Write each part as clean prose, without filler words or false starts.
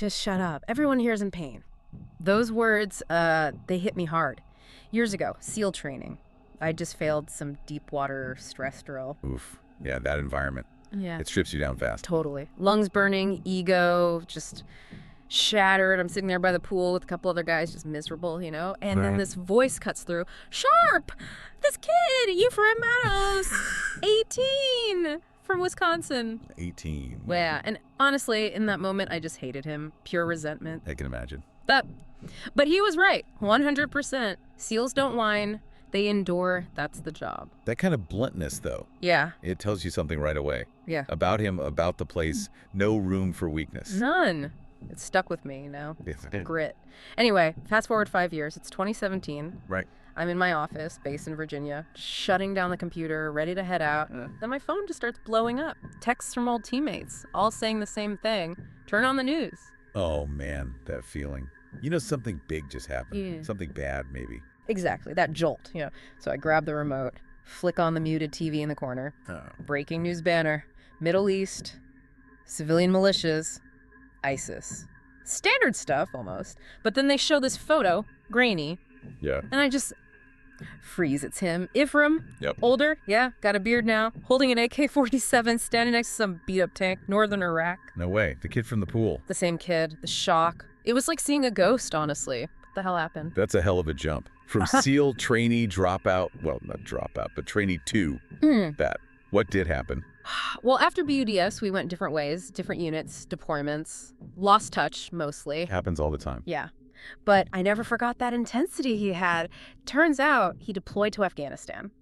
Just shut up. Everyone here is in pain. Those words, they hit me hard. Years ago, SEAL training. I just failed some deep water stress drill. Oof. Yeah, that environment. Yeah. It strips you down fast. Totally. Lungs burning, ego just shattered. I'm sitting there by the pool with a couple other guys, just miserable, you know? And then this voice cuts through. Sharp! This kid, Ephraim Mattos, 18, from Wisconsin. 18. Well, yeah, and honestly, in that moment, I just hated him. Pure resentment. I can imagine. But he was right, 100%. SEALs don't whine. They endure. That's the job. That kind of bluntness, though. Yeah. It tells you something right away. Yeah. About him, about the place. No room for weakness. None. It stuck with me, you know? Yes. Grit. Anyway, fast forward 5 years. It's 2017. Right. I'm in my office, based in Virginia, shutting down the computer, ready to head out. Then my phone just starts blowing up. Texts from old teammates, all saying the same thing. Turn on the news. Oh, man, that feeling. You know something big just happened. Yeah. Something bad, maybe. Exactly, that jolt, you know. So I grab the remote, flick on the muted TV in the corner. Oh. Breaking news banner. Middle East, civilian militias, ISIS. Standard stuff, almost. But then they show this photo, grainy, Yeah. and I just freeze. It's him. Ephraim, Yep. older, yeah, got a beard now, holding an AK-47, standing next to some beat-up tank, northern Iraq. No way. The kid from the pool. The same kid, the shock. It was like seeing a ghost, honestly. What the hell happened? That's a hell of a jump. From SEAL trainee dropout, well, not dropout, but trainee to that. What did happen? Well, after BUDS, we went different ways, different units, deployments. Lost touch, mostly. Happens all the time. Yeah. But I never forgot that intensity he had. Turns out he deployed to Afghanistan.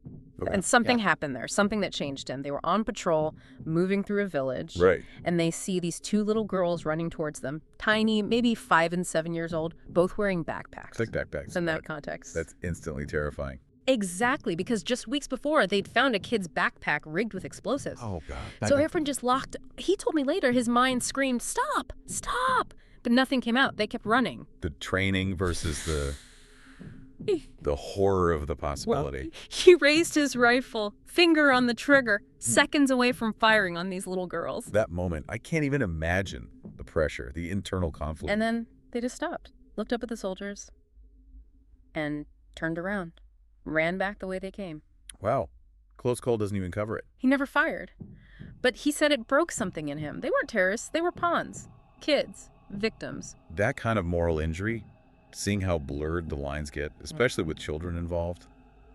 Okay. And something happened there, something that changed him. They were on patrol, moving through a village. Right. And they see these two little girls running towards them. Tiny, maybe 5 and 7 years old, both wearing backpacks. Thick backpacks. In that context. That's instantly terrifying. Exactly, because just weeks before, they'd found a kid's backpack rigged with explosives. Oh, God. So Ephraim just locked. He told me later his mind screamed, "Stop! Stop!" But nothing came out. They kept running. The training versus the horror of the possibility. He raised his rifle, finger on the trigger, seconds away from firing on these little girls. That moment, I can't even imagine the pressure, the internal conflict. And then they just stopped, looked up at the soldiers, and turned around, ran back the way they came. Wow. Close call doesn't even cover it. He never fired. But he said it broke something in him. They weren't terrorists. They were pawns, kids, victims. That kind of moral injury, seeing how blurred the lines get, especially with children involved,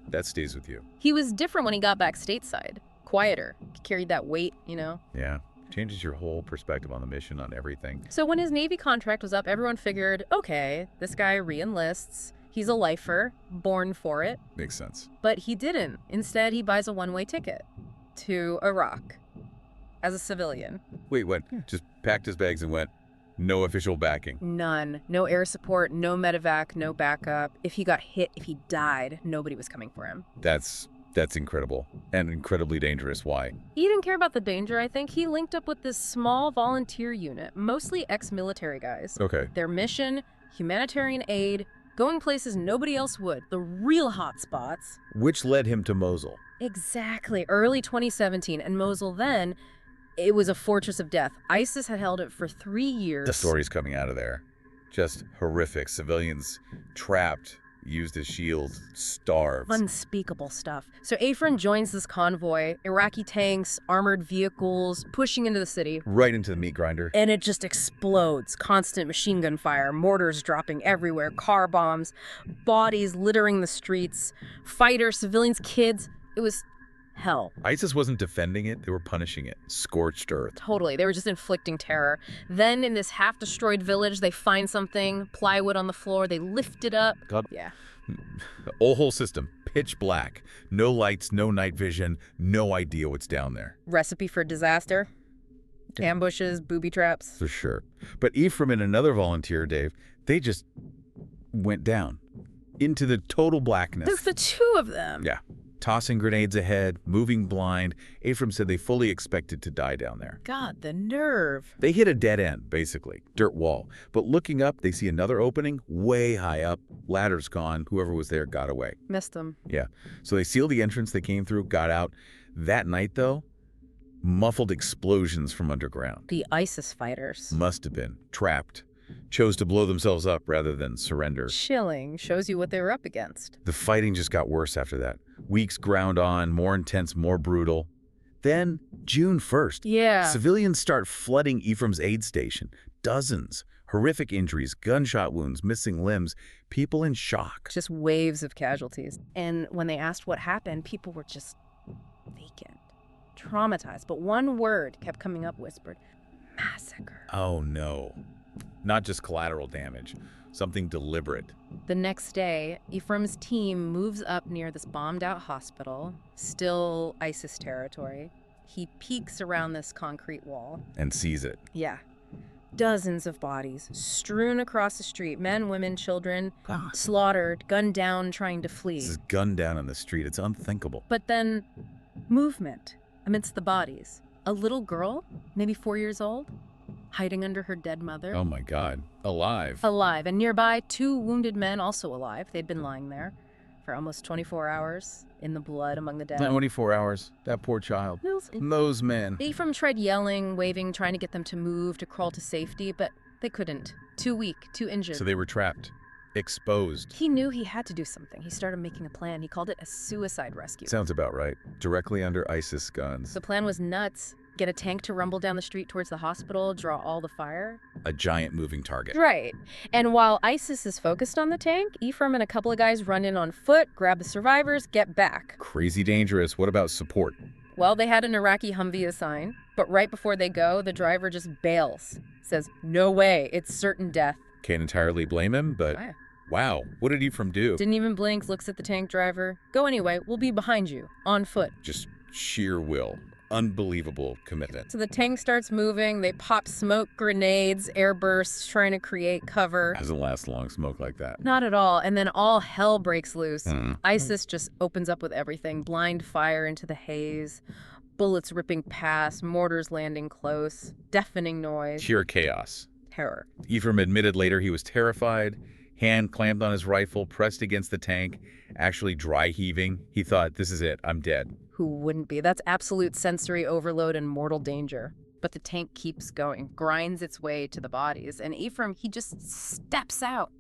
that stays with you. He was different when he got back stateside. Quieter. Carried that weight, you know? Yeah. Changes your whole perspective on the mission, on everything. So when his Navy contract was up, everyone figured, okay, this guy re-enlists. He's a lifer, born for it. Makes sense. But he didn't. Instead, he buys a one-way ticket to Iraq as a civilian. Wait, what? Just packed his bags and went, no official backing. None. No air support, no medevac, no backup. If he got hit, if he died, nobody was coming for him. That's incredible and incredibly dangerous. Why? He didn't care about the danger, I think. He linked up with this small volunteer unit, mostly ex-military guys. Okay. Their mission, humanitarian aid, going places nobody else would, the real hot spots. Which led him to Mosul. Exactly. Early 2017. And Mosul then, it was a fortress of death. ISIS had held it for 3 years. The stories coming out of there, just horrific. Civilians trapped, used as shields, starved. Unspeakable stuff. So Ephraim joins this convoy, Iraqi tanks, armored vehicles, pushing into the city. Right into the meat grinder. And it just explodes. Constant machine gun fire, mortars dropping everywhere, car bombs, bodies littering the streets, fighters, civilians, kids. It was hell. ISIS wasn't defending it, they were punishing it. Scorched earth. Totally. They were just inflicting terror. Then in this half-destroyed village, they find something, plywood on the floor, they lift it up. God. Yeah. The whole system, pitch black. No lights, no night vision, no idea what's down there. Recipe for disaster. Ambushes, booby traps. For sure. But Ephraim and another volunteer, Dave, they just went down into the total blackness. There's the two of them. Yeah. Tossing grenades ahead, moving blind. Ephraim said they fully expected to die down there. God, the nerve. They hit a dead end, basically. Dirt wall. But looking up, they see another opening way high up. Ladder's gone. Whoever was there got away. Missed them. Yeah. So they sealed the entrance. They came through, got out. That night, though, muffled explosions from underground. The ISIS fighters. Must have been. Trapped. chose to blow themselves up rather than surrender. Chilling. Shows you what they were up against. The fighting just got worse after that. Weeks ground on, more intense, more brutal. Then, June 1st, Yeah. civilians start flooding Ephraim's aid station. Dozens. Horrific injuries, gunshot wounds, missing limbs, people in shock. Just waves of casualties. And when they asked what happened, people were just vacant, traumatized. But one word kept coming up whispered: massacre. Oh no. Not just collateral damage, something deliberate. The next day, Ephraim's team moves up near this bombed-out hospital, still ISIS territory. He peeks around this concrete wall. And sees it. Yeah. Dozens of bodies strewn across the street. Men, women, children, slaughtered, gunned down, trying to flee. This is gunned down on the street. It's unthinkable. But then, movement amidst the bodies. A little girl, maybe 4 years old, hiding under her dead mother. Oh my God. Alive. Alive. And nearby, 2 wounded men, also alive. They'd been lying there for almost 24 hours in the blood among the dead. 24 hours. That poor child. Those men. Ephraim tried yelling, waving, trying to get them to move, to crawl to safety, but they couldn't. Too weak, too injured. So they were trapped. Exposed. He knew he had to do something. He started making a plan. He called it a suicide rescue. Sounds about right. Directly under ISIS guns. The plan was nuts. Get a tank to rumble down the street towards the hospital, draw all the fire. A giant moving target. Right. And while ISIS is focused on the tank, Ephraim and a couple of guys run in on foot, grab the survivors, get back. Crazy dangerous. What about support? Well, they had an Iraqi Humvee assigned, but right before they go, the driver just bails. Says, no way, it's certain death. Can't entirely blame him, but wow, what did Ephraim do? Didn't even blink, looks at the tank driver. Go anyway, we'll be behind you, on foot. Just sheer will. Unbelievable commitment. So the tank starts moving, they pop smoke grenades, air bursts, trying to create cover. Doesn't last long, smoke like that. Not at all, and then all hell breaks loose. ISIS just opens up with everything, blind fire into the haze, bullets ripping past, mortars landing close, deafening noise. Sheer chaos. Terror. Ephraim admitted later he was terrified, hand clamped on his rifle, pressed against the tank, actually dry heaving. He thought, this is it, I'm dead. Who wouldn't be? That's absolute sensory overload and mortal danger. But the tank keeps going, grinds its way to the bodies, and Ephraim, he just steps out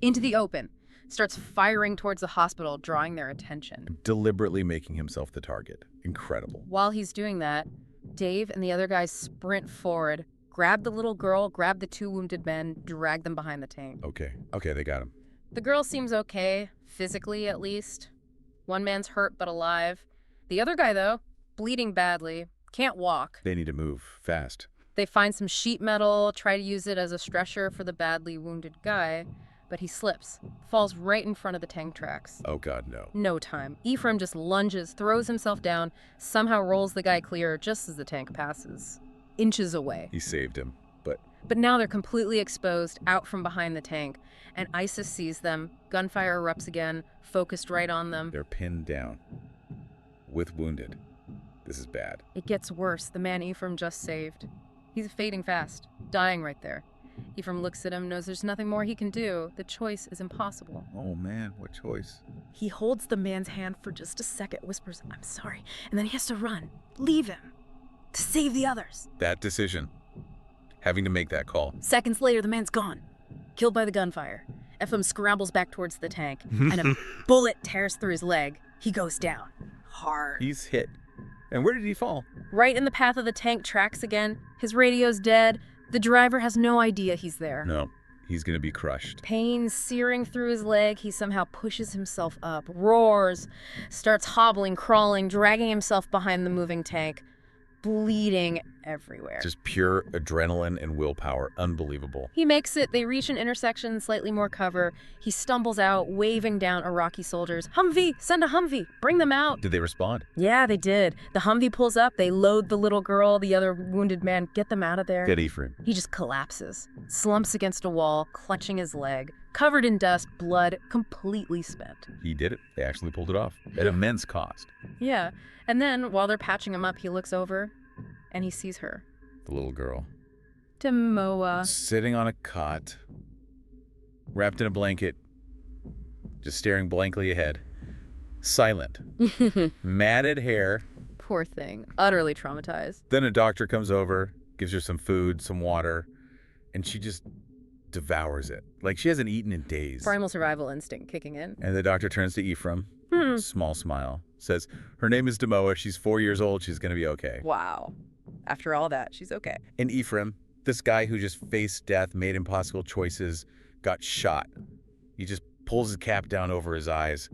into the open, starts firing towards the hospital, drawing their attention. Deliberately making himself the target. Incredible. While he's doing that, Dave and the other guys sprint forward, grab the little girl, grab the 2 wounded men, drag them behind the tank. Okay, they got him. The girl seems okay, physically at least. One man's hurt but alive. The other guy, though, bleeding badly, can't walk. They need to move fast. They find some sheet metal, try to use it as a stretcher for the badly wounded guy, but he slips, falls right in front of the tank tracks. Oh God, no. No time. Ephraim just lunges, throws himself down, somehow rolls the guy clear just as the tank passes. Inches away. He saved him, But now they're completely exposed, out from behind the tank, and ISIS sees them. Gunfire erupts again, focused right on them. they're pinned down. With wounded. This is bad. It gets worse. The man Ephraim just saved. He's fading fast, dying right there. Ephraim looks at him, knows there's nothing more he can do. The choice is impossible. Oh man, what choice? He holds the man's hand for just a second, whispers, "I'm sorry," and then he has to run. Leave him. To save the others. That decision. Having to make that call. Seconds later, the man's gone. Killed by the gunfire. Ephraim scrambles back towards the tank, and a bullet tears through his leg. He goes down. Hard. He's hit. And where did he fall? Right in the path of the tank tracks again. His radio's dead. The driver has no idea he's there. No, he's gonna be crushed. Pain searing through his leg, he somehow pushes himself up, roars, starts hobbling, crawling, dragging himself behind the moving tank, bleeding everywhere. Just pure adrenaline and willpower. Unbelievable. He makes it. They reach an intersection, slightly more cover. He stumbles out, waving down Iraqi soldiers. "Humvee! Send a Humvee! Bring them out!" Did they respond? Yeah, they did. The Humvee pulls up. They load the little girl, the other wounded man. Get them out of there. Get Ephraim. He just collapses, slumps against a wall, clutching his leg, covered in dust, blood, completely spent. He did it. They actually pulled it off. At immense cost. Yeah. And then, while they're patching him up, he looks over and he sees her. The little girl. Demoa. Sitting on a cot. Wrapped in a blanket. Just staring blankly ahead. Silent. Matted hair. Poor thing. Utterly traumatized. Then a doctor comes over, gives her some food, some water, and she just devours it. Like she hasn't eaten in days. Primal survival instinct kicking in. And the doctor turns to Ephraim, small smile, says, her name is Demoa. She's 4 years old. She's going to be okay. Wow. After all that, she's okay. And Ephraim, this guy who just faced death, made impossible choices, got shot. He just pulls his cap down over his eyes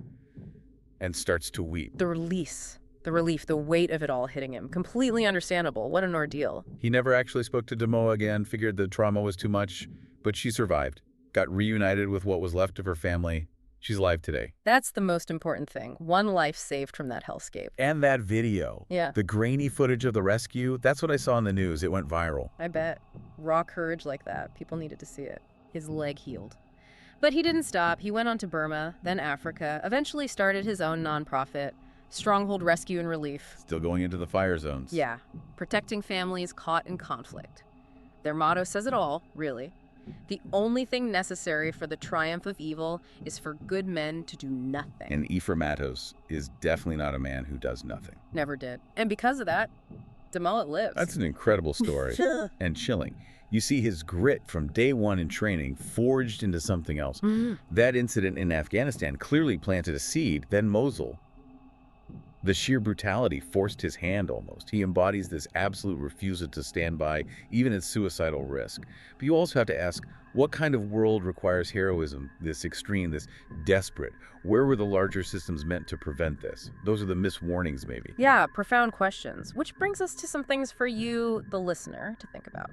and starts to weep. The release, the relief, the weight of it all hitting him. Completely understandable. What an ordeal. He never actually spoke to Demoa again, figured the trauma was too much, but she survived. Got reunited with what was left of her family. She's alive today. That's the most important thing. One life saved from that hellscape. And that video. Yeah. The grainy footage of the rescue, that's what I saw in the news. It went viral. I bet. Raw courage like that. People needed to see it. His leg healed. But he didn't stop. He went on to Burma, then Africa, eventually started his own nonprofit, Stronghold Rescue and Relief. Still going into the fire zones. Yeah. Protecting families caught in conflict. Their motto says it all, really. The only thing necessary for the triumph of evil is for good men to do nothing. And Ephraim Mattos is definitely not a man who does nothing. Never did. And because of that, Demoa lives. That's an incredible story. And chilling. You see his grit from day one in training forged into something else. That incident in Afghanistan clearly planted a seed, then Mosul. The sheer brutality forced his hand almost. He embodies this absolute refusal to stand by, even at suicidal risk. But you also have to ask, what kind of world requires heroism, this extreme, this desperate? Where were the larger systems meant to prevent this? Those are the missed warnings, maybe. Yeah, profound questions. Which brings us to some things for you, the listener, to think about.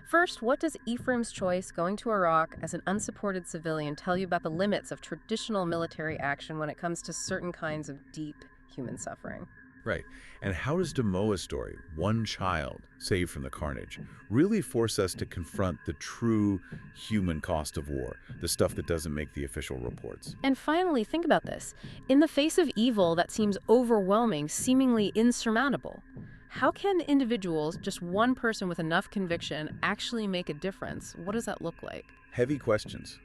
First, what does Ephraim's choice going to Iraq as an unsupported civilian tell you about the limits of traditional military action when it comes to certain kinds of deep human suffering? Right. And how does Demoa's story, one child saved from the carnage, really force us to confront the true human cost of war, the stuff that doesn't make the official reports? And finally, think about this. In the face of evil that seems overwhelming, seemingly insurmountable, how can individuals, just one person with enough conviction, actually make a difference? What does that look like? Heavy questions,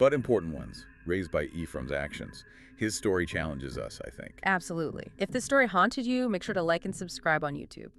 but important ones, raised by Ephraim's actions. His story challenges us, I think. Absolutely. If this story haunted you, make sure to like and subscribe on YouTube.